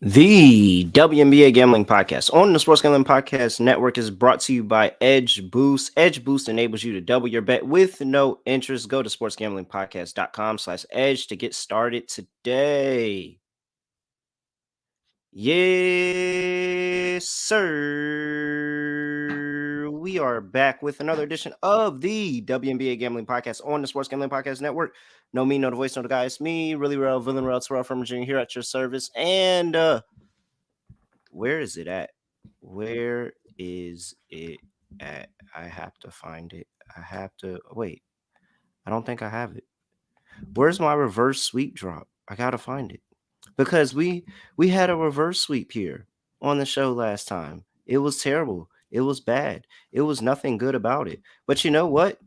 The WNBA Gambling Podcast on the Sports Gambling Podcast Network is brought to you by Edge Boost. Edge Boost enables you to double your bet with no interest. Go to sportsgamblingpodcast.com/edge to get started today. Yes, sir. We are back with another edition of the WNBA Gambling Podcast on the Sports Gambling Podcast Network. No me, no the voice, no the guy. It's me, really real, villain real, Terrell from Virginia here at your service. And where is it at? Where is it at? I have to find it. I have to wait. I don't think I have it. Where's my reverse sweep drop? I gotta find it. Because we had a reverse sweep here on the show last time. It was terrible. It was bad. It was nothing good about it. But you know what?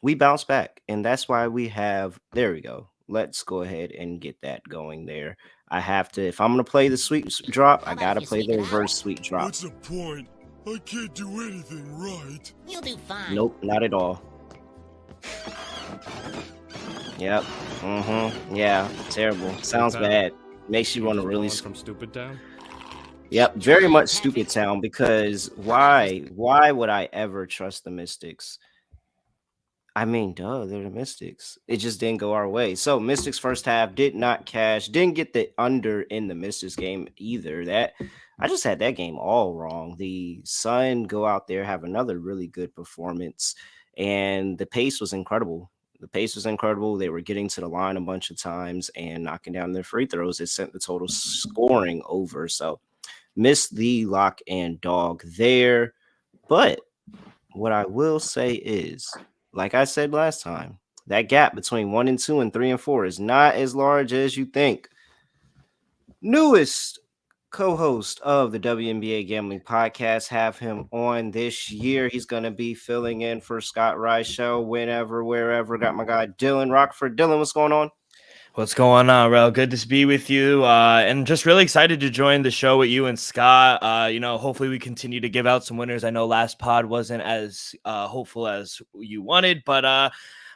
We bounced back, and that's why we have. There we go. Let's go ahead and get that going there. I have to. If I'm gonna play the sweep drop, I gotta play the reverse sweep drop. What's the point? I can't do anything right. You'll do fine. Nope, not at all. Yep. Yeah. Terrible. Sounds bad. Makes you want to really from Stupid Town. Yep. Very much Stupid Town, because why would I ever trust the Mystics? I mean, duh, they're the Mystics. It just didn't go our way. So Mystics first half did not cash. Didn't get the under in the Mystics game either. That I just had that game all wrong. The Sun go out there, have another really good performance, and the pace was incredible. The pace was incredible. They were getting to the line a bunch of times and knocking down their free throws. It sent the total scoring over. So missed the lock and dog there. But what I will say is, like I said last time, that gap between 1 and 2 and 3 and 4 is not as large as you think. Newest co-host of the WNBA Gambling Podcast, have him on this year. He's going to be filling in for Scott Rice show whenever, wherever. Got my guy Dylan Rockford. Dylan, what's going on? What's going on, Rel? Good to be with you, and just really excited to join the show with you and Scott. Hopefully we continue to give out some winners. I know last pod wasn't as hopeful as you wanted, but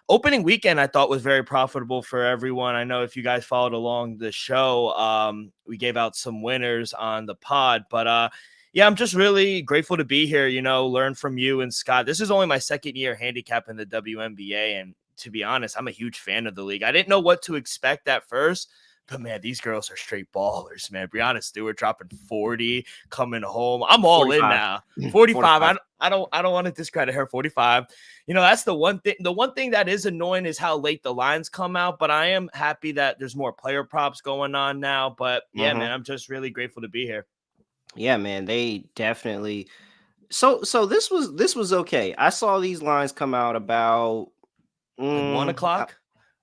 opening weekend I thought was very profitable for everyone. I know if you guys followed along the show, we gave out some winners on the pod, but yeah, I'm just really grateful to be here, learn from you and Scott. This is only my second year handicapping the WNBA, and to be honest, I'm a huge fan of the league. I didn't know what to expect at first, but man, these girls are straight ballers, man. Breonna Stewart dropping 40, coming home. I'm all 45. In now. 45. I don't want to discredit her. 45. That's the one thing. The one thing that is annoying is how late the lines come out, but I am happy that there's more player props going on now. But yeah, man, I'm just really grateful to be here. Yeah, man, they definitely. So this was okay. I saw these lines come out about 1 o'clock.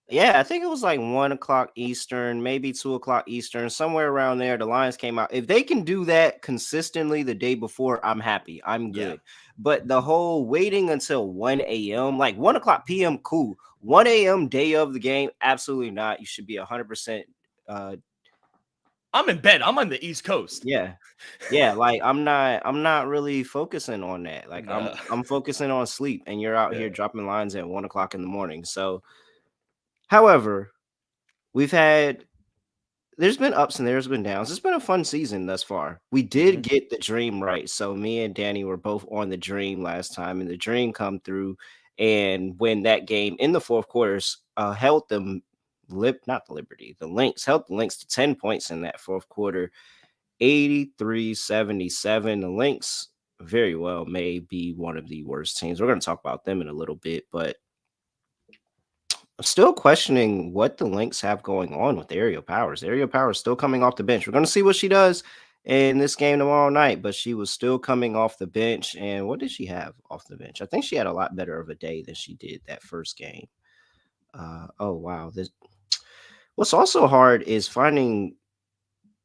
Yeah, I think it was like 1 o'clock Eastern, maybe 2 o'clock Eastern, somewhere around there. The lines came out. If they can do that consistently the day before, I'm happy. I'm good. Yeah. But the whole waiting until 1 a.m., like 1 o'clock p.m., cool. 1 a.m. day of the game, absolutely not. You should be 100%. I'm in bed. I'm on the East Coast. Yeah. Like I'm not really focusing on that. Like I'm focusing on sleep, and you're out here dropping lines at 1 o'clock in the morning. So, however, there's been ups and there's been downs. It's been a fun season thus far. We did get the dream right. So me and Danny were both on the dream last time, and the dream come through and win that game in the fourth quarter, held them. The Lynx held the Lynx to 10 points in that fourth quarter, 83-77. The Lynx very well may be one of the worst teams. We're going to talk about them in a little bit, but I'm still questioning what the Lynx have going on with Aerial Powers. Aerial Powers still coming off the bench. We're going to see what she does in this game tomorrow night, but she was still coming off the bench. And what did she have off the bench? I think she had a lot better of a day than she did that first game. Oh, wow. What's also hard is finding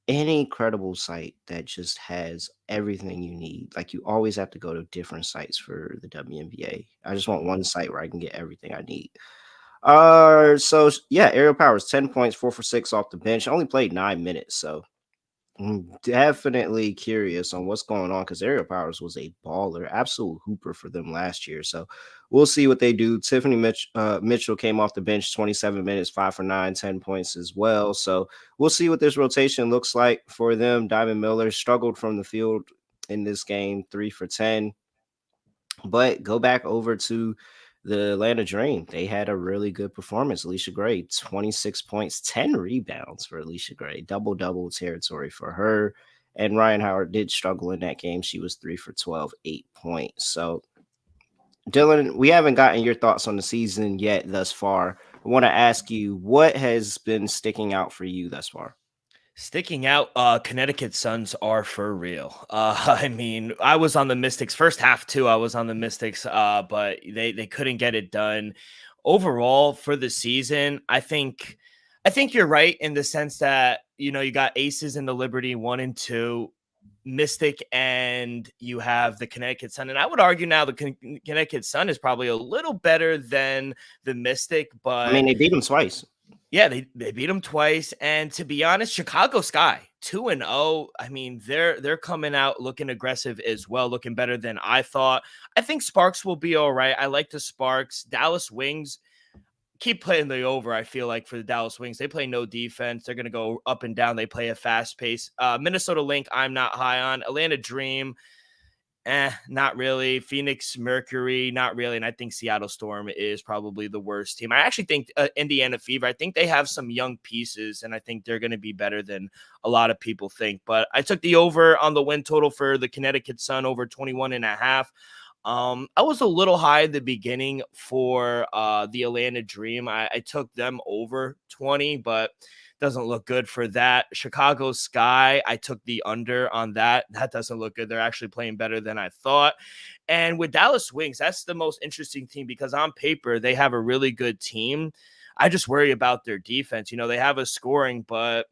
any credible site that just has everything you need. Like you always have to go to different sites for the WNBA. I just want one site where I can get everything I need. Yeah, Aerial Powers 10 points, 4 for 6 off the bench. Only played 9 minutes, so I'm definitely curious on what's going on because Ariel Powers was a baller, absolute hooper for them last year. So we'll see what they do. Mitchell came off the bench 27 minutes, 5 for 9, 10 points as well. So we'll see what this rotation looks like for them. Diamond Miller struggled from the field in this game, 3 for 10. But go back over to the Atlanta Dream. They had a really good performance. Alicia Gray, 26 points, 10 rebounds for Alicia Gray, double double territory for her. And Ryan Howard did struggle in that game. She was 3 for 12, 8 points. So, Dylan, we haven't gotten your thoughts on the season yet thus far. I want to ask you what has been sticking out for you thus far? Sticking out, Connecticut Suns are for real. I mean, I was on the Mystics first half too. I was on the Mystics, but they couldn't get it done. Overall, for the season, I think you're right in the sense that you got Aces in the Liberty 1 and 2, Mystic, and you have the Connecticut Sun. And I would argue now the Connecticut Sun is probably a little better than the Mystic, I but mean, they beat them twice. yeah, they beat them twice, and to be honest, Chicago Sky 2-0. I mean, they're coming out looking aggressive as well, looking better than I thought. I think Sparks will be all right. I like the Sparks. Dallas Wings keep playing the over. I feel like for the Dallas Wings, they play no defense. They're gonna go up and down. They play a fast pace. Minnesota Link, I'm not high on. Atlanta Dream, not really. Phoenix Mercury, not really. And I think Seattle Storm is probably the worst team. I actually think Indiana Fever, I think they have some young pieces, and I think they're going to be better than a lot of people think. But I took the over on the win total for the Connecticut Sun, over 21.5. I was a little high in the beginning for the Atlanta Dream. I took them over 20, but doesn't look good for that. Chicago Sky, I took the under on that. That doesn't look good. They're actually playing better than I thought. And with Dallas Wings, that's the most interesting team because on paper, they have a really good team. I just worry about their defense. They have a scoring, but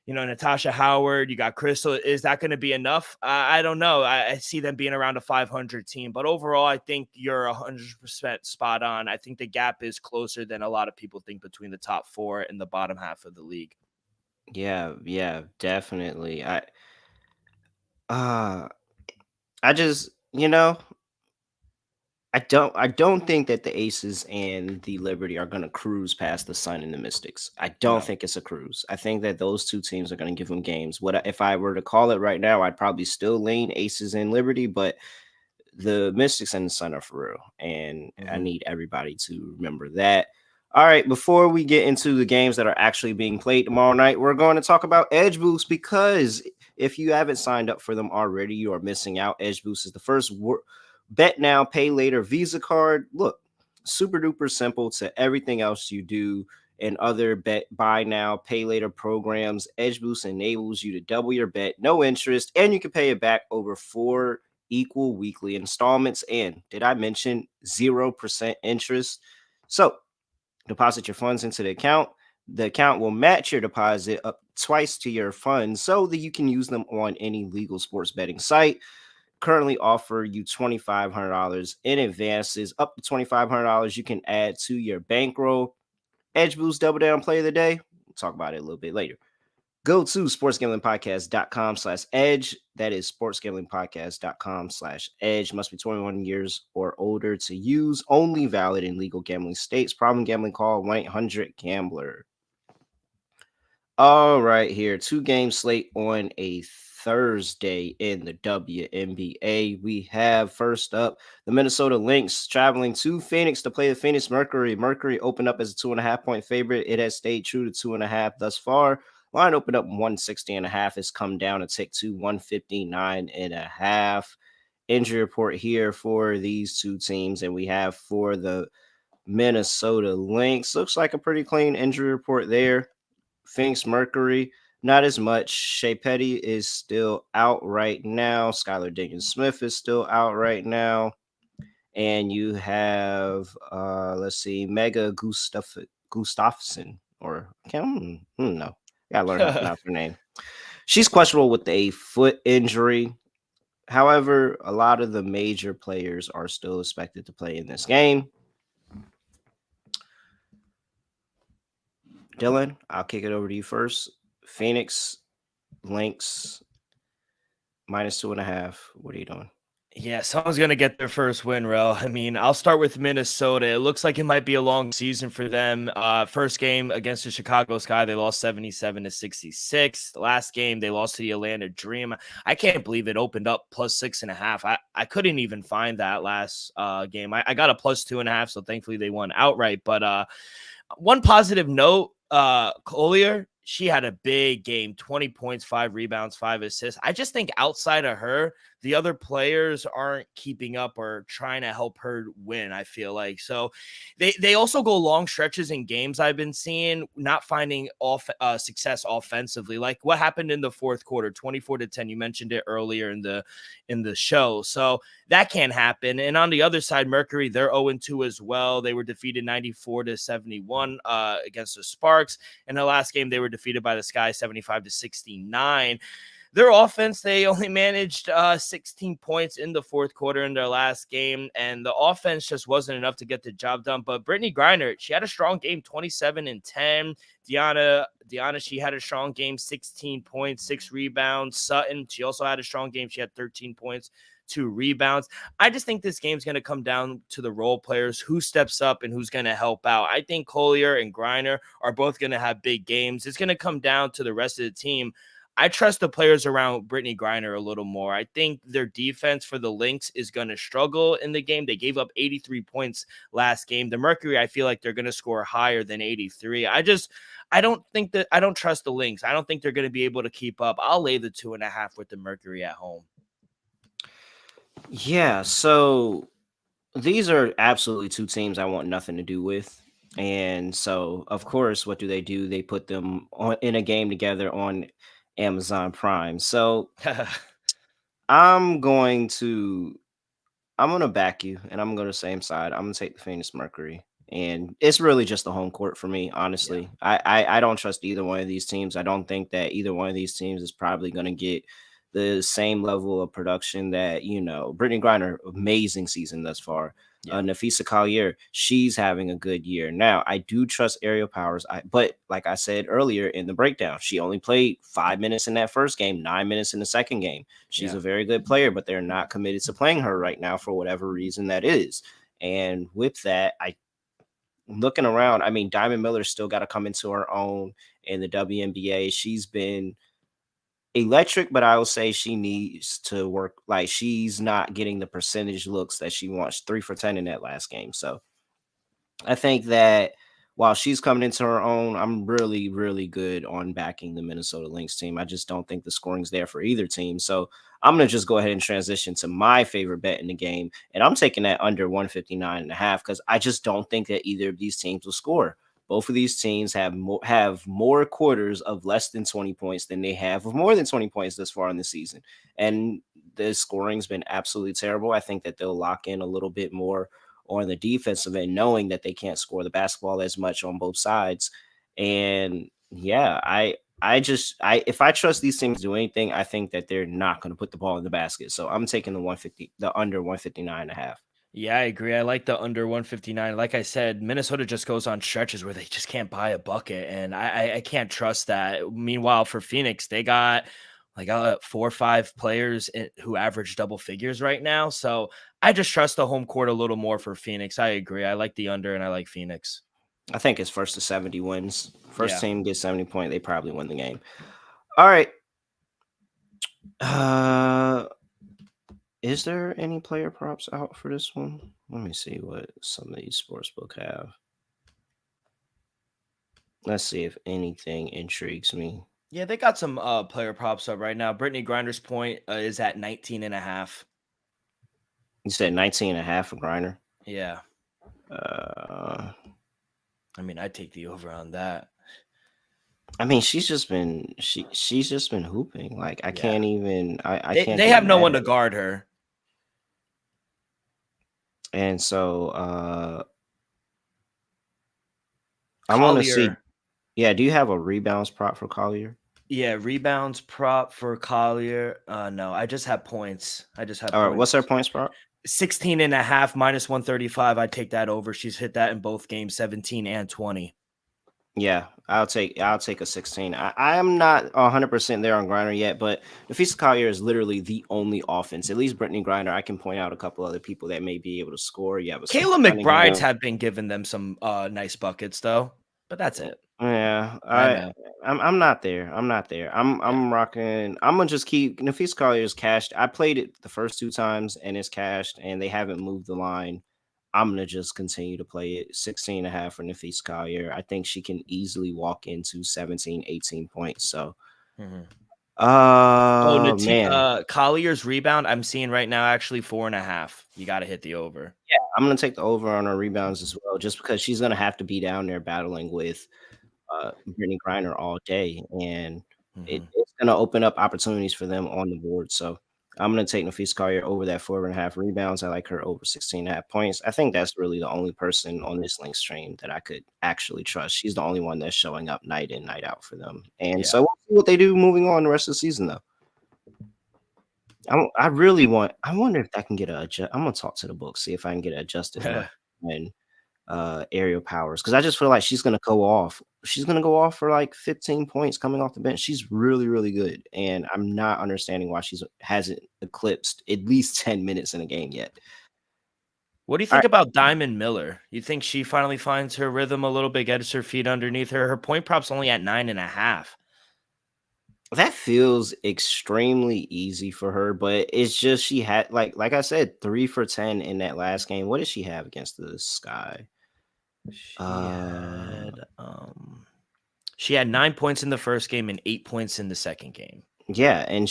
Natasha Howard, you got Crystal. Is that going to be enough? I don't know. I see them being around a 500 team, but overall, I think you're 100% spot on. I think the gap is closer than a lot of people think between the top four and the bottom half of the league. Yeah, definitely. Uh I just, I don't think that the Aces and the Liberty are going to cruise past the Sun and the Mystics. I don't No. think it's a cruise. I think that those two teams are going to give them games. If I were to call it right now, I'd probably still lean Aces and Liberty, but the Mystics and the Sun are for real. And I Mhm. need everybody to remember that. All right, before we get into the games that are actually being played tomorrow night, we're going to talk about Edge Boost because if you haven't signed up for them already, you are missing out. Edge Boost is the first bet now, pay later Visa card. Look, super duper simple to everything else you do and other buy now, pay later programs. Edge Boost enables you to double your bet, no interest, and you can pay it back over 4 equal weekly installments. And did I mention 0% interest? So deposit your funds into the account. The account will match your deposit up twice to your funds so that you can use them on any legal sports betting site. Currently offer you $2,500 in advances, up to $2,500 you can add to your bankroll. Edge Boost Double Down Play of the Day. We'll talk about it a little bit later. Go to sportsgamblingpodcast.com/edge. That is sportsgamblingpodcast.com/edge. Must be 21 years or older to use. Only valid in legal gambling states. Problem gambling, call 1-800-GAMBLER. All right, here. 2 game slate on a Thursday in the WNBA. We have first up the Minnesota Lynx traveling to Phoenix to play the Phoenix Mercury. Mercury opened up as a 2.5 point favorite. It has stayed true to 2.5 thus far. Line opened up 160.5. It's come down a tick to 159.5. Injury report here for these two teams, and we have for the Minnesota Lynx. Looks like a pretty clean injury report there. Phoenix Mercury, not as much. Shea Petty is still out right now. Skylar Diggins Smith is still out right now. And you have, let's see, Mega Gustafson, or I can't, no, gotta learn how to pronounce her name. she's questionable with a foot injury. However, a lot of the major players are still expected to play in this game. Dylan, I'll kick it over to you first. Phoenix Lynx -2.5. What are you doing? Yeah, someone's going to get their first win, Rel. I mean, I'll start with Minnesota. It looks like it might be a long season for them. First game against the Chicago Sky, they lost 77-66. The last game, they lost to the Atlanta Dream. I can't believe it opened up +6.5. I couldn't even find that last game. I got a +2.5, so thankfully they won outright. But one positive note, Collier, she had a big game, 20 points, 5 rebounds, 5 assists. I just think outside of her, the other players aren't keeping up or trying to help her win, I feel like. So they also go long stretches in games I've been seeing, not finding success offensively. Like what happened in the fourth quarter, 24-10. You mentioned it earlier in the show. So that can't happen. And on the other side, Mercury, they're 0-2 as well. They were defeated 94-71 against the Sparks. In the last game, they were defeated by the Sky 75-69. Their offense, they only managed 16 points in the fourth quarter in their last game, and the offense just wasn't enough to get the job done. But Brittany Griner, she had a strong game, 27-10. Deanna, she had a strong game, 16 points, 6 rebounds. Sutton, she also had a strong game. She had 13 points, 2 rebounds. I just think this game's going to come down to the role players, who steps up and who's going to help out. I think Collier and Griner are both going to have big games. It's going to come down to the rest of the team. I trust the players around Brittany Griner a little more. I think their defense for the Lynx is going to struggle in the game. They gave up 83 points last game. The Mercury, I feel like they're going to score higher than 83. I don't trust the Lynx. I don't think they're going to be able to keep up. I'll lay the 2.5 with the Mercury at home. Yeah, so these are absolutely two teams I want nothing to do with. And so, of course, what do? They put them in a game together on Amazon Prime. So I'm going to back you, and I'm going to same side. I'm going to take the Phoenix Mercury, and it's really just the home court for me. Honestly, Yeah. I don't trust either one of these teams. I don't think that either one of these teams is probably going to get the same level of production that Brittany Griner, amazing season thus far. Yeah. Nafisa Collier, she's having a good year. Now, I do trust Aerial Powers, but like I said earlier in the breakdown, she only played 5 minutes in that first game, 9 minutes in the second game. She's a very good player, but they're not committed to playing her right now for whatever reason that is. And with that, looking around, I mean, Diamond Miller's still got to come into her own in the WNBA. She's been electric, but I will say she needs to work. Like, she's not getting the percentage looks that she wants. 3 for 10 in that last game. So I think that while she's coming into her own, I'm really, really good on backing the Minnesota Lynx team. I just don't think the scoring's there for either team. So I'm going to just go ahead and transition to my favorite bet in the game. And I'm taking that under 159.5 because I just don't think that either of these teams will score. Both of these teams have more quarters of less than 20 points than they have of more than 20 points this far in the season. And the scoring's been absolutely terrible. I think that they'll lock in a little bit more on the defensive end, knowing that they can't score the basketball as much on both sides. And yeah, if I trust these teams to do anything, I think that they're not going to put the ball in the basket. So I'm taking the under 159.5. Yeah, I agree. I like the under 159. Like I said, Minnesota just goes on stretches where they just can't buy a bucket, and I can't trust that. Meanwhile, for Phoenix, they got like 4 or 5 players who average double figures right now. So I just trust the home court a little more for Phoenix. I agree. I like the under, and I like Phoenix. I think it's first to 70 wins. First Yeah. team gets 70 points, they probably win the game. All right. Is there any player props out for this one? Let me see what some of these sportsbook have. Let's see if anything intrigues me. Yeah, they got some player props up right now. Brittany Grinder's point is at 19.5. You said 19.5 for Griner. Yeah. I mean, I'd take the over on that. I mean, she's just been hooping. Like, I can't even. I can't. They have no one to guard her. And so I want to see. Yeah, do you have a rebounds prop for Collier? Yeah, rebounds prop for Collier. No, I just have points. All right, what's her Points. points, bro? 16 and a half minus 135. I'd take that over. She's hit that in both games, 17 and 20. Yeah, I'll take a 16. I am not 100% there on Griner yet, but Nafisa Collier is literally the only offense. At least Brittany Griner. I can point out a couple other people that may be able to score. You have a Sophie Kayla McBride's Cunningham. have been giving them some nice buckets though, but that's it. Yeah, I know. I'm not there. I'm not there. Yeah. I'm rocking. I'm gonna just keep Nafisa Collier is cashed. I played it the first two times and it's cashed, and they haven't moved the line. I'm gonna just continue to play it 16 and a half for Nafisa Collier. I think she can easily walk into 17, 18 points. So, Mhm. Oh, man, Collier's rebound. I'm seeing right now actually 4.5. You got to hit the over. yeah, I'm gonna take the over on her rebounds as well, just because she's gonna have to be down there battling with Brittany Griner all day, and Mhm. it's going to open up opportunities for them on the board. So I'm going to take Nafisa Collier over that 4.5 rebounds. I like her over 16.5 points. I think that's really the only person on this link stream that I could actually trust. She's the only one that's showing up night in, night out for them. And Yeah. so we'll see what they do moving on the rest of the season, though. I really want. I wonder if I can get a. I'm gonna talk to the book, see if I can get adjusted when aerial powers, because I just feel like she's gonna go off. She's gonna go off for like 15 points coming off the bench. She's really, really good, and I'm not understanding why she's hasn't eclipsed at least 10 minutes in a game yet. What do you All think right, about Diamond Miller? You think she finally finds her rhythm a little bit, gets her feet underneath her? Her point prop's only at 9.5. that feels extremely easy for her, but it's just she had like I said, 3 for 10 in that last game. What did she have against the Sky? She Uh had she had 9 points in the first game and 8 points in the second game. Yeah, and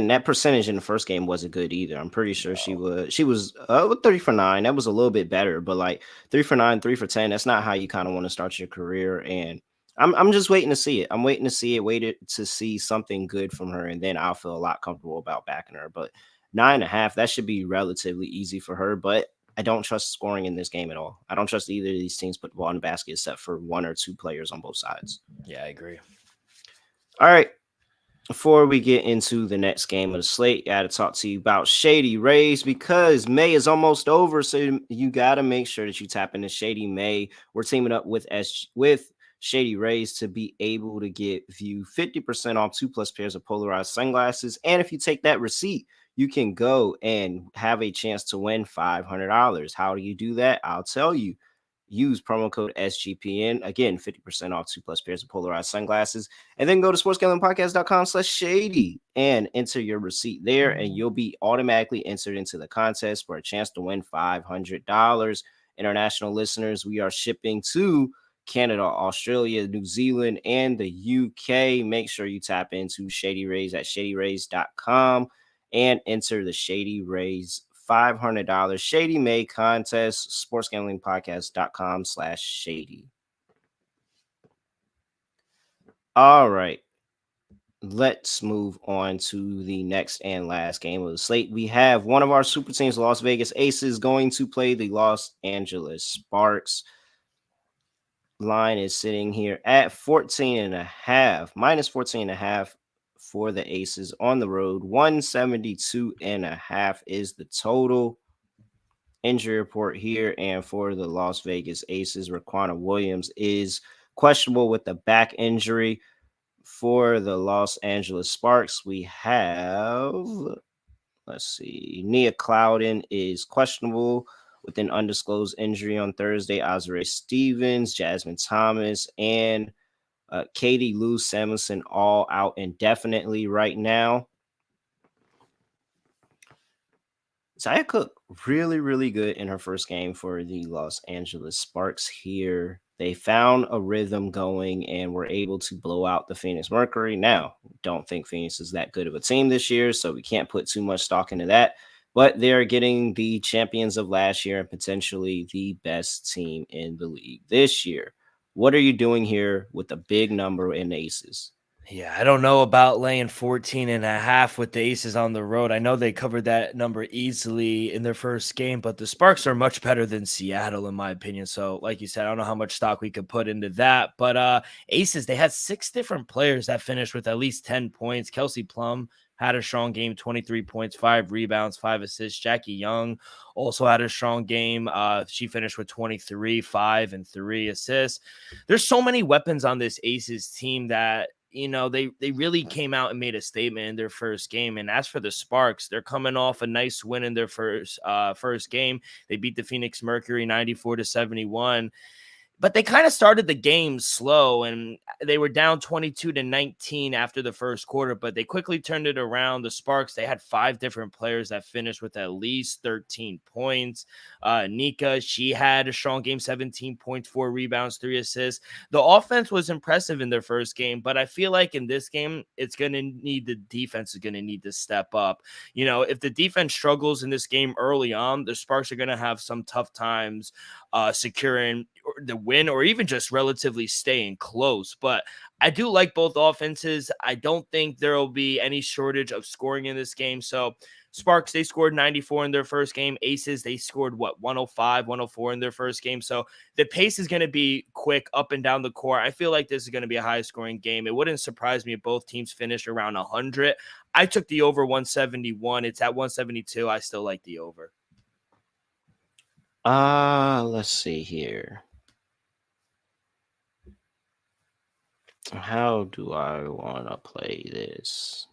that percentage in the first game wasn't good either. I'm pretty sure she was with 3 for 9. That was a little bit better, but like 3 for 9, 3 for 10, that's not how you kind of want to start your career. And I'm just waiting to see it. I'm waiting to see it, waited to see something good from her, and then I'll feel a lot comfortable about backing her. But 9.5, that should be relatively easy for her. But I don't trust scoring in this game at all. I don't trust either of these teams put the ball in the basket except for one or two players on both sides. Yeah, I agree. All right. Before we get into the next game of the slate, I got to talk to you about Shady Rays because May is almost over. So you got to make sure that you tap into Shady May. We're teaming up with Shady Rays to be able to give you 50% off 2+ pairs of polarized sunglasses. And if you take that receipt, you can go and have a chance to win $500. How do you do that? I'll tell you. Use promo code SGPN. Again, 50% off 2+ pairs of polarized sunglasses. And then go to sportsgamblingpodcast.com/shady and enter your receipt there, and you'll be automatically entered into the contest for a chance to win $500. International listeners, we are shipping to Canada, Australia, New Zealand, and the UK. Make sure you tap into Shady Rays at shadyrays.com and enter the Shady Rays $500 Shady May contest, sportsgamblingpodcast.com/shady. All right. Let's move on to the next and last game of the slate. We have one of our super teams, Las Vegas Aces, going to play the Los Angeles Sparks. Line is sitting here at 14.5, minus 14.5 for the Aces on the road. 172.5 is the total. Injury report here, and for the Las Vegas Aces, Raquana Williams is questionable with a back injury. For the Los Angeles Sparks, we have, let's see, Nia Clouden is questionable with an undisclosed injury on Thursday. Azure Stevens, Jasmine Thomas, and Katie Lou Samuelson all out indefinitely right now. Zaya Cook really, really good in her first game for the Los Angeles Sparks here. They found a rhythm going and were able to blow out the Phoenix Mercury. Now, don't think Phoenix is that good of a team this year, so we can't put too much stock into that. But they're getting the champions of last year and potentially the best team in the league this year. What are you doing here with a big number in Aces? Yeah, I don't know about laying 14.5 with the Aces on the road. I know they covered that number easily in their first game, but the Sparks are much better than Seattle, in my opinion. So, like you said, I don't know how much stock we could put into that. But Aces, they had 6 different players that finished with at least 10 points. Kelsey Plum had a strong game, 23 points, 5 rebounds, 5 assists. Jackie Young also had a strong game. She finished with 23, 5 and 3 assists. There's so many weapons on this Aces team that they really came out and made a statement in their first game. And as for the Sparks, they're coming off a nice win in their first game. They beat the Phoenix Mercury 94-71. But they kind of started the game slow, and they were down 22-19 after the first quarter, but they quickly turned it around. The Sparks, they had 5 different players that finished with at least 13 points. Nika, she had a strong game, 17 points, 4 rebounds, 3 assists. The offense was impressive in their first game, but I feel like in this game, it's going to need the defense is going to need to step up. If the defense struggles in this game early on, the Sparks are going to have some tough times securing the win or even just relatively staying close. But I do like both offenses. I don't think there will be any shortage of scoring in this game. So Sparks, they scored 94 in their first game. Aces, they scored 105, 104 in their first game. So the pace is going to be quick up and down the court. I feel like this is going to be a high scoring game. It wouldn't surprise me if both teams finish around 100. I took the over 171. It's at 172. I still like the over. Let's see here. How do I want to play this?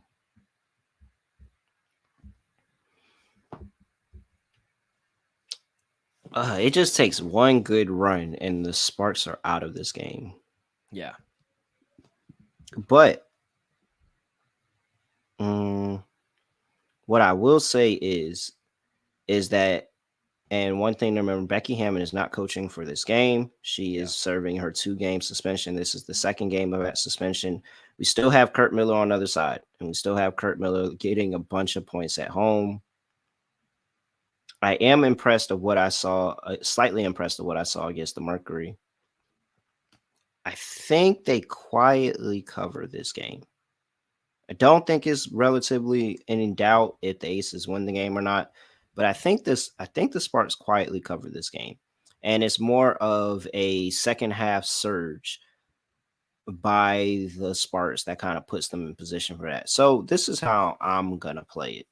It just takes one good run and the Sparks are out of this game. Yeah. But what I will say is that, and one thing to remember, Becky Hammond is not coaching for this game. She is serving her 2-game suspension. This is the second game of that suspension. We still have Kurt Miller on the other side, and we still have Kurt Miller getting a bunch of points at home. I am impressed of what I saw, slightly impressed of what I saw against the Mercury. I think they quietly cover this game. I don't think it's relatively in doubt if the Aces win the game or not, but I think the Sparks quietly cover this game, and it's more of a second half surge by the Sparks that kind of puts them in position for that. So this is how I'm gonna play it,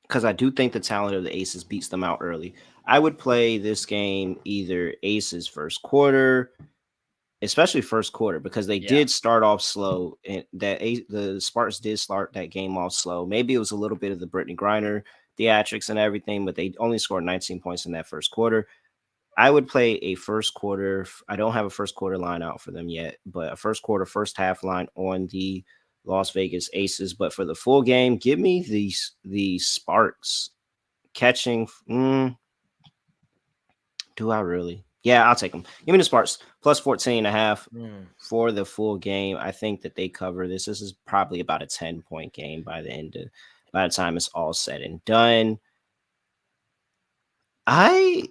because I do think the talent of the Aces beats them out early. I would play this game either Aces first quarter, especially first quarter, because they did start off slow, and the Spartans did start that game off slow. Maybe it was a little bit of the Brittany Griner theatrics and everything, but they only scored 19 points in that first quarter. I would play a first quarter. I don't have a first quarter line out for them yet, but a first quarter, first half line on the Las Vegas Aces. But for the full game, give me the Sparks catching. Do I really? Yeah, I'll take them. Give me the Sparks plus 14.5 for the full game. I think that they cover this. This is probably about a 10-point game by the time it's all said and done. I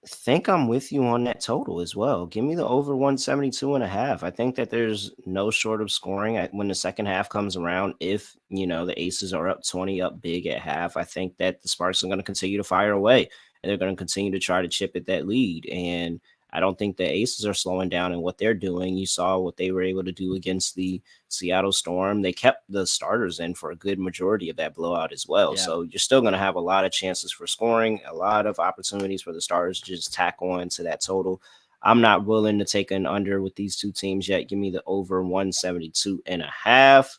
think I'm with you on that total as well. Give me the over 172.5. I think that there's no short of scoring when the second half comes around. If the Aces are up 20, up big at half, I think that the Sparks are going to continue to fire away, and they're going to continue to try to chip at that lead. And I don't think the Aces are slowing down in what they're doing. You saw what they were able to do against the Seattle Storm. They kept the starters in for a good majority of that blowout as well. Yeah. So you're still going to have a lot of chances for scoring, a lot of opportunities for the starters to just tack on to that total. I'm not willing to take an under with these two teams yet. Give me the over 172.5.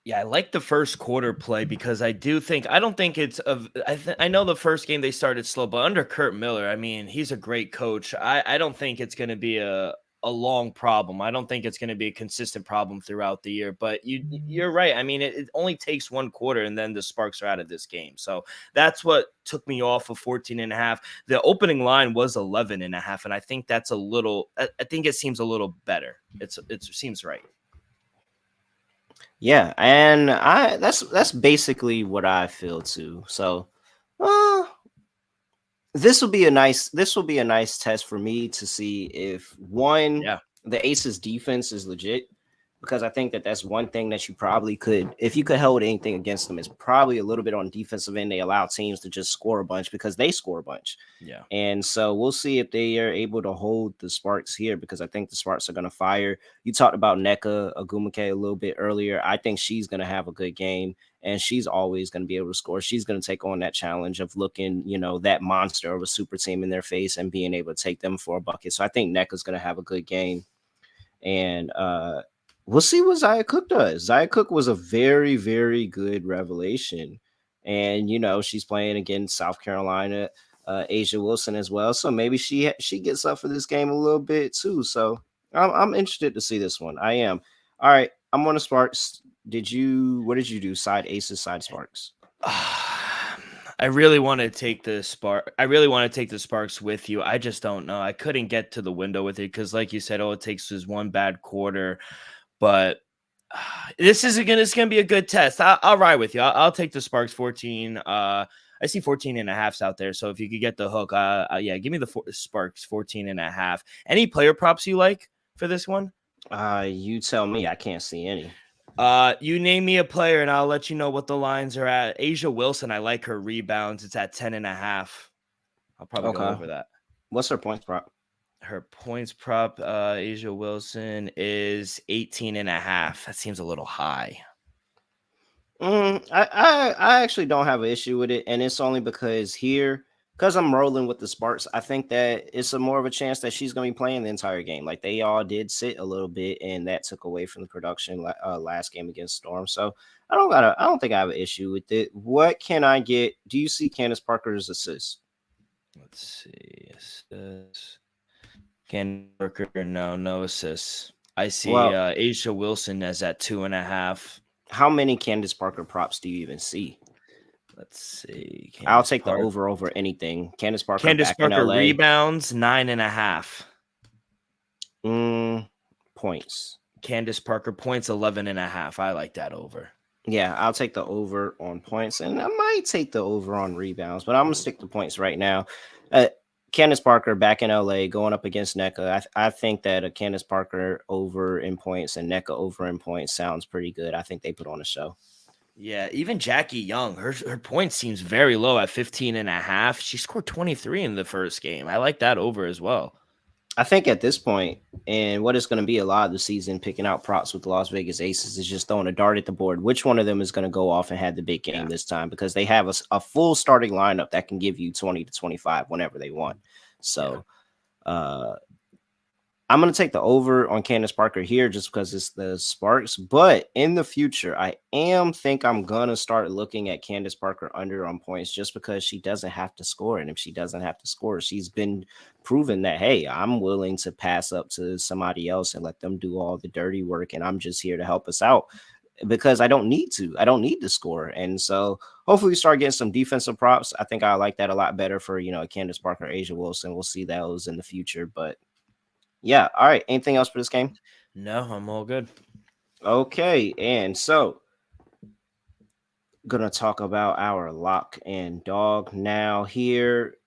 Yeah, I like the first quarter play because I don't think it's I know the first game they started slow, but under Kurt Miller, I mean, he's a great coach. I don't think it's going to be a long problem. I don't think it's going to be a consistent problem throughout the year, but you're right. I mean, it only takes one quarter and then the Sparks are out of this game. So that's what took me off of 14.5. The opening line was 11.5. And I think that's I think it seems a little better. It seems right. Yeah, and that's basically what I feel too. So, this will be a nice test for me to see if one, the Aces defense is legit because I think that that's one thing that you probably could, if you could hold anything against them, is probably a little bit on defensive end. They allow teams to just score a bunch because they score a bunch. Yeah. And so we'll see if they are able to hold the Sparks here because I think the Sparks are going to fire. You talked about Neka Agumake a little bit earlier. I think she's going to have a good game and she's always going to be able to score. She's going to take on that challenge of looking, that monster of a super team in their face and being able to take them for a bucket. So I think Neka's going to have a good game. And we'll see what Zaya Cook does. Zaya Cook was a very, very good revelation. And, she's playing against South Carolina, Asia Wilson as well. So maybe she gets up for this game a little bit too. So I'm interested to see this one. I am. All right. I'm on the Sparks. What did you do? Side Aces, side Sparks. I really want to take the spark. I really want to take the Sparks with you. I just don't know. I couldn't get to the window with it because, like you said, all it takes is one bad quarter. But it's gonna be a good test. I'll ride with you. I'll take the Sparks 14. I see 14 and a halfs out there. So if you could get the hook, yeah, give me the Sparks 14 and a half. Any player props you like for this one? You tell me. I can't see any. You name me a player and I'll let you know what the lines are at. Asia Wilson, I like her rebounds. It's at 10 and a half. I'll probably go over that. What's her points prop? Her points prop, Asia Wilson, is 18 and a half. That seems a little high. I actually don't have an issue with it, and it's only because I'm rolling with the Sparks. I think that it's a more of a chance that she's going to be playing the entire game. Like they all did sit a little bit, and that took away from the production last game against Storm. So I don't think I have an issue with it. What can I get? Do you see Candace Parker's assist? Let's see, assists. Candace Parker, no assists. I see Asia Wilson as at 2.5. How many Candace Parker props do you even see? Let's see. I'll take the over anything. Candace Parker rebounds 9.5. Points. Candace Parker points 11.5. I like that over. Yeah, I'll take the over on points, and I might take the over on rebounds, but I'm gonna stick to points right now. Candace Parker back in LA going up against NECA. I think that a Candace Parker over in points and NECA over in points sounds pretty good. I think they put on a show. Yeah, even Jackie Young, her point seems very low at 15 and a half. She scored 23 in the first game. I like that over as well. I think at this point, and what it's going to be a lot of the season, picking out props with the Las Vegas Aces is just throwing a dart at the board. Which one of them is going to go off and have the big game this time? Because they have a full starting lineup that can give you 20 to 25 whenever they want. So, I'm going to take the over on Candace Parker here just because it's the Sparks. But in the future, I'm going to start looking at Candace Parker under on points just because she doesn't have to score. And if she doesn't have to score, she's been proven that, hey, I'm willing to pass up to somebody else and let them do all the dirty work. And I'm just here to help us out because I don't need to score. And so hopefully we start getting some defensive props. I think I like that a lot better for, Candace Parker, Asia Wilson. We'll see those in the future. But yeah. All right. Anything else for this game? No, I'm all good. Okay. And so gonna talk about our lock and dog now here.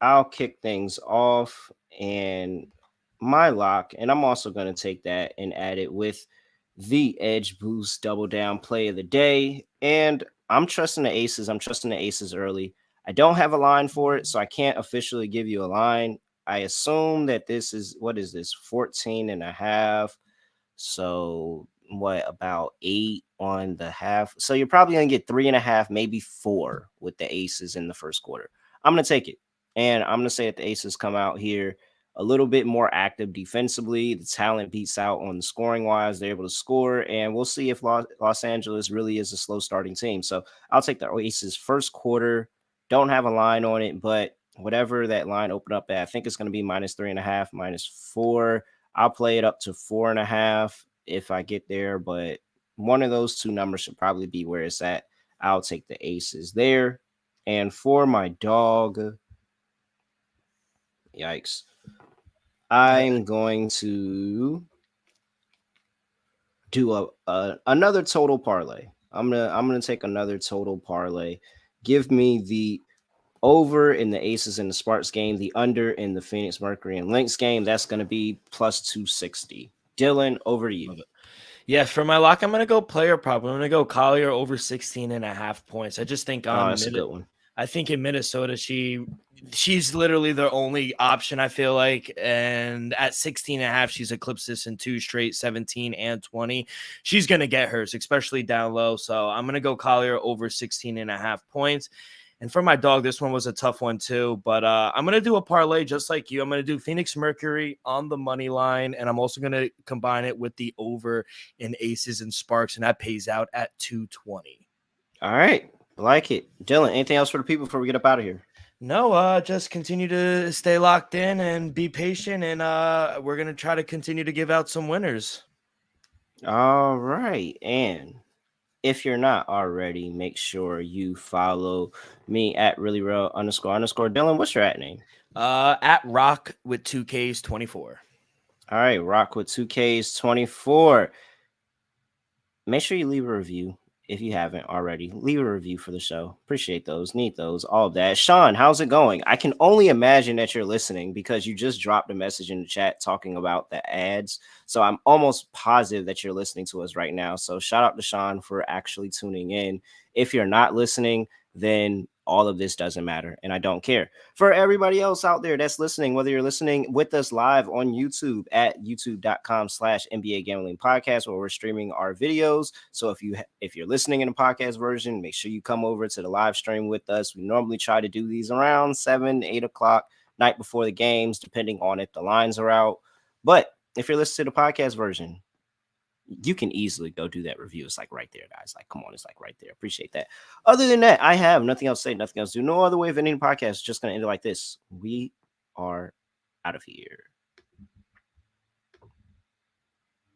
I'll kick things off and my lock, and I'm also gonna take that and add it with the Edge Boost Double Down play of the day. And I'm trusting the Aces. I'm trusting the Aces early. I don't have a line for it, so I can't officially give you a line. I assume that this is 14 and a half. So what, about 8 on the half? So you're probably gonna get 3.5, maybe 4 with the Aces in the first quarter. I'm gonna take it. And I'm gonna say that the Aces come out here a little bit more active defensively. The talent beats out on the scoring wise. They're able to score, and we'll see if Los Angeles really is a slow starting team. So I'll take the Aces first quarter. Don't have a line on it, but whatever that line opened up at, I think it's going to be -3.5, -4. I'll play it up to 4.5 if I get there, but one of those two numbers should probably be where it's at. I'll take the Aces there. And for my dog, yikes, I'm going to do another total parlay. I'm gonna take another total parlay. Give me the over in the Aces and the Sparks game, the under in the Phoenix Mercury and Lynx game. That's going to be plus 260. Dylan, over to you. Love it. Yeah, for my lock, I'm gonna go player prop. I'm gonna go Collier over 16.5 points. I just think Oh, that's a good one. I think in Minnesota, she's literally their only option, I feel like. And at 16.5, she's eclipsed this in 2 straight, 17 and 20. She's going to get hers, especially down low. So I'm going to go Collier over 16.5 points. And for my dog, this one was a tough one too. But I'm going to do a parlay just like you. I'm going to do Phoenix Mercury on the money line. And I'm also going to combine it with the over in Aces and Sparks. And that pays out at 220. All right. Like it. Dylan, anything else for the people before we get up out of here? No, just continue to stay locked in and be patient. And we're going to try to continue to give out some winners. All right. And if you're not already, make sure you follow me at reallyreal__. Dylan, what's your at name? At Rock with 2Ks 24. All right. Rock with 2Ks 24. Make sure you leave a review. If you haven't already, leave a review for the show. Appreciate those, need those, all of that. Sean, how's it going? I can only imagine that you're listening because you just dropped a message in the chat talking about the ads. So I'm almost positive that you're listening to us right now. So shout out to Sean for actually tuning in. If you're not listening, then all of this doesn't matter, and I don't care. For everybody else out there that's listening, whether you're listening with us live on YouTube at youtube.com/NBA Gambling Podcast, where we're streaming our videos. So if you're listening in a podcast version, make sure you come over to the live stream with us. We normally try to do these around 7-8 o'clock night before the games, depending on if the lines are out. But if you're listening to the podcast version, you can easily go do that review. It's like right there, guys. Like, come on, it's like right there. Appreciate that. Other than that, I have nothing else to say, nothing else to do. No other way of ending the podcast. Just going to end it like this. We are out of here.